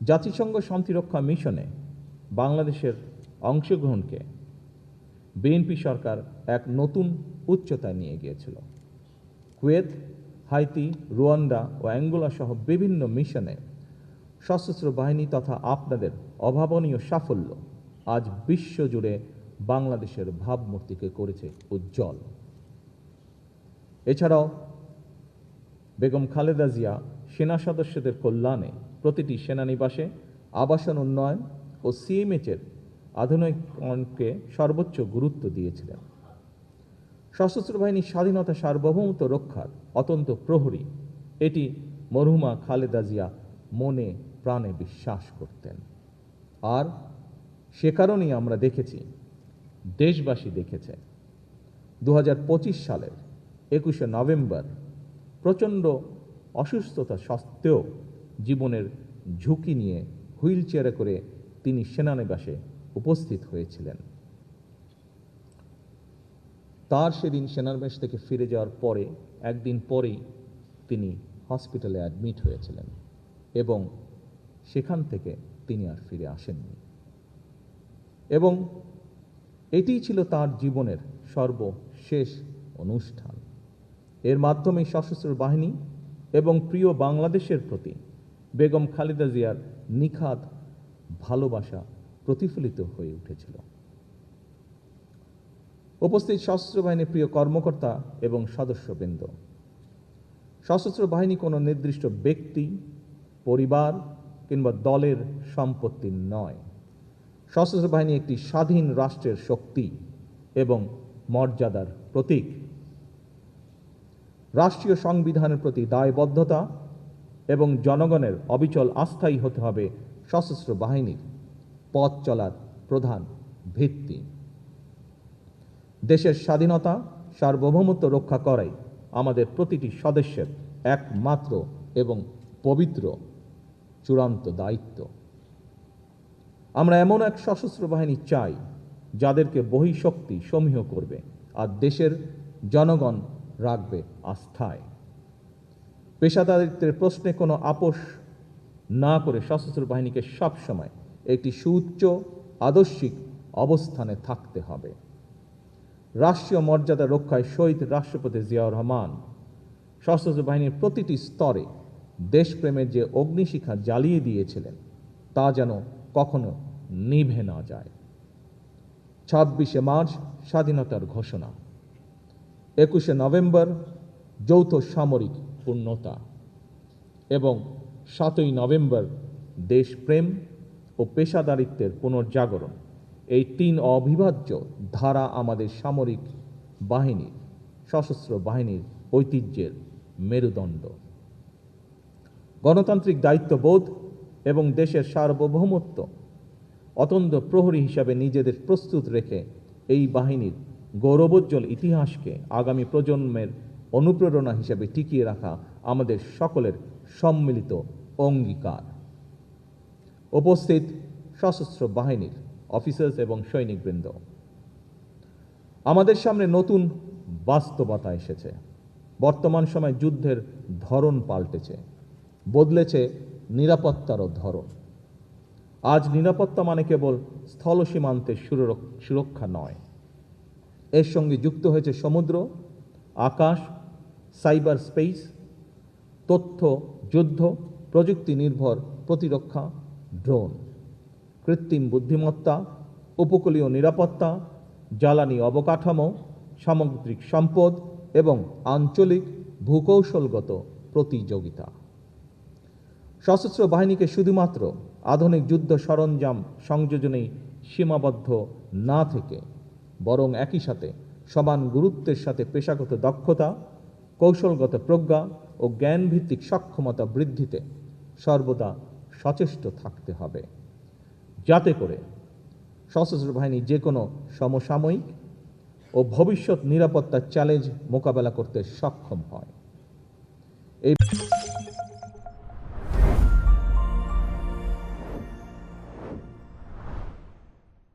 জাতিসংঘ শান্তিরক্ষা মিশনে বাংলাদেশের অংশগ্রহণকে বিএনপি সরকার এক নতুন উচ্চতায় নিয়ে গিয়েছিল। কুয়েত, হাইতি, রুয়ান্ডা ও অ্যাঙ্গোলা সহ বিভিন্ন মিশনে সশস্ত্র বাহিনী তথা আপনাদের অভাবনীয় সাফল্য আজ বিশ্বজুড়ে বাংলাদেশের ভাবমূর্তিকে করেছে উজ্জ্বল। এছাড়াও বেগম খালেদা জিয়া সেনা সদস্যদের কল্যাণে প্রতিটি সেনানিবাসে আবাসন উন্নয়ন ও সিএমএইচের আধুনিকরণকে সর্বোচ্চ গুরুত্ব দিয়েছিলেন। সশস্ত্র বাহিনীর স্বাধীনতা সার্বভৌমত্ব রক্ষার অত্যন্ত প্রহরী এটি মরহুমা খালেদা জিয়া মনে প্রাণে বিশ্বাস করতেন। আর সে কারণেই আমরা দেখেছি, দেশবাসী দেখেছে 2025 সালের 21শে নভেম্বর প্রচণ্ড অসুস্থতা সত্ত্বেও জীবনের ঝুঁকি নিয়ে হুইল চেয়ারে করে তিনি সেনানিবাসে উপস্থিত হয়েছিলেন। তার সেদিন সেনানিবাস থেকে ফিরে যাওয়ার পরে একদিন পরেই তিনি হসপিটালে অ্যাডমিট হয়েছিলেন এবং সেখান থেকে তিনি আর ফিরে আসেননি। এবং এটিই ছিল তার জীবনের সর্বশেষ অনুষ্ঠান। এর মাধ্যমে সশস্ত্র বাহিনী এবং প্রিয় বাংলাদেশের প্রতি বেগম খালেদা জিয়ার নিখাদ ভালোবাসা প্রতিফলিত হয়ে উঠেছিল। উপস্থিত সশস্ত্র বাহিনীর প্রিয় কর্মকর্তা এবং সদস্যবৃন্দ, সশস্ত্র বাহিনী কোনো নির্দিষ্ট ব্যক্তি, পরিবার কিংবা দলের সম্পত্তি নয়। সশস্ত্র বাহিনী একটি স্বাধীন রাষ্ট্রের শক্তি এবং মর্যাদার প্রতীক। রাষ্ট্রীয় সংবিধানের প্রতি দায়বদ্ধতা এবং জনগণের অবিচল আস্থাই হতে হবে সশস্ত্র বাহিনীর পথ চলার প্রধান ভিত্তি। দেশের স্বাধীনতা সার্বভৌমত্ব রক্ষা করাই আমাদের প্রতিটি সদস্যের একমাত্র এবং পবিত্র চূড়ান্ত দায়িত্ব। আমরা এমন এক সশস্ত্র বাহিনী চাই যাদেরকে বহিঃশক্তি সমীহ করবে আর দেশের জনগণ রাখবে আস্থায়। পেশাদারিত্বের প্রশ্নে কোনো আপোষ না করে সশস্ত্র বাহিনীকে সবসময় একটি সুউচ্চ আদর্শিক অবস্থানে থাকতে হবে। রাষ্ট্রীয় মর্যাদা রক্ষায় শহীদ রাষ্ট্রপতি জিয়াউর রহমান সশস্ত্র বাহিনীর প্রতিটি স্তরে দেশপ্রেমের যে অগ্নিশিখা জ্বালিয়ে দিয়েছিলেন তা যেন কখনো নিভে না যায়। 26শে মার্চ স্বাধীনতার ঘোষণা, 21শে নভেম্বর যৌথ সামরিক পূর্ণতা এবং 7ই নভেম্বর দেশপ্রেম ও পেশাদারিত্বের পুনর্জাগরণ, এই তিন অবিভাজ্য ধারা আমাদের সামরিক বাহিনীর, সশস্ত্র বাহিনীর ঐতিহ্যের মেরুদণ্ড। গণতান্ত্রিক দায়িত্ববোধ এবং দেশের সার্বভৌমত্ব অত্যন্ত প্রহরী হিসাবে নিজেদের প্রস্তুত রেখে এই বাহিনীর গৌরবোজ্জ্বল ইতিহাসকে আগামী প্রজন্মের অনুপ্রেরণা হিসেবে টিকিয়ে রাখা আমাদের সকলের সম্মিলিত অঙ্গীকার। উপস্থিত সশস্ত্র বাহিনীর অফিসার্স এবং সৈনিকবৃন্দ, আমাদের সামনে নতুন বাস্তবতা এসেছে। বর্তমান সময় যুদ্ধের ধরন পাল্টেছে, বদলেছে নিরাপত্তারও ধরন। আজ নিরাপত্তা মানে কেবল স্থল সীমান্তের সুরক্ষা নয়, এর সঙ্গে যুক্ত হয়েছে সমুদ্র, আকাশ, সাইবার স্পেস, তথ্য যুদ্ধ, প্রযুক্তি নির্ভর প্রতিরক্ষা, ড্রোন, কৃত্রিম বুদ্ধিমত্তা, উপকূলীয় নিরাপত্তা, জ্বালানি অবকাঠামো, সামুদ্রিক সম্পদ এবং আঞ্চলিক ভূকৌশলগত প্রতিযোগিতা। সশস্ত্র বাহিনীকে শুধুমাত্র আধুনিক যুদ্ধ সরঞ্জাম সংযোজনেই সীমাবদ্ধ না থেকে বরং একই সাথে সমান গুরুত্বের সাথে পেশাগত দক্ষতা, কৌশলগত প্রজ্ঞা ও জ্ঞানভিত্তিক সক্ষমতা বৃদ্ধিতে সর্বদা সচেষ্ট থাকতে হবে, যাতে করে সশস্ত্র বাহিনী যে কোনো সমসাময়িক ও ভবিষ্যৎ নিরাপত্তার চ্যালেঞ্জ মোকাবেলা করতে সক্ষম হয়। এই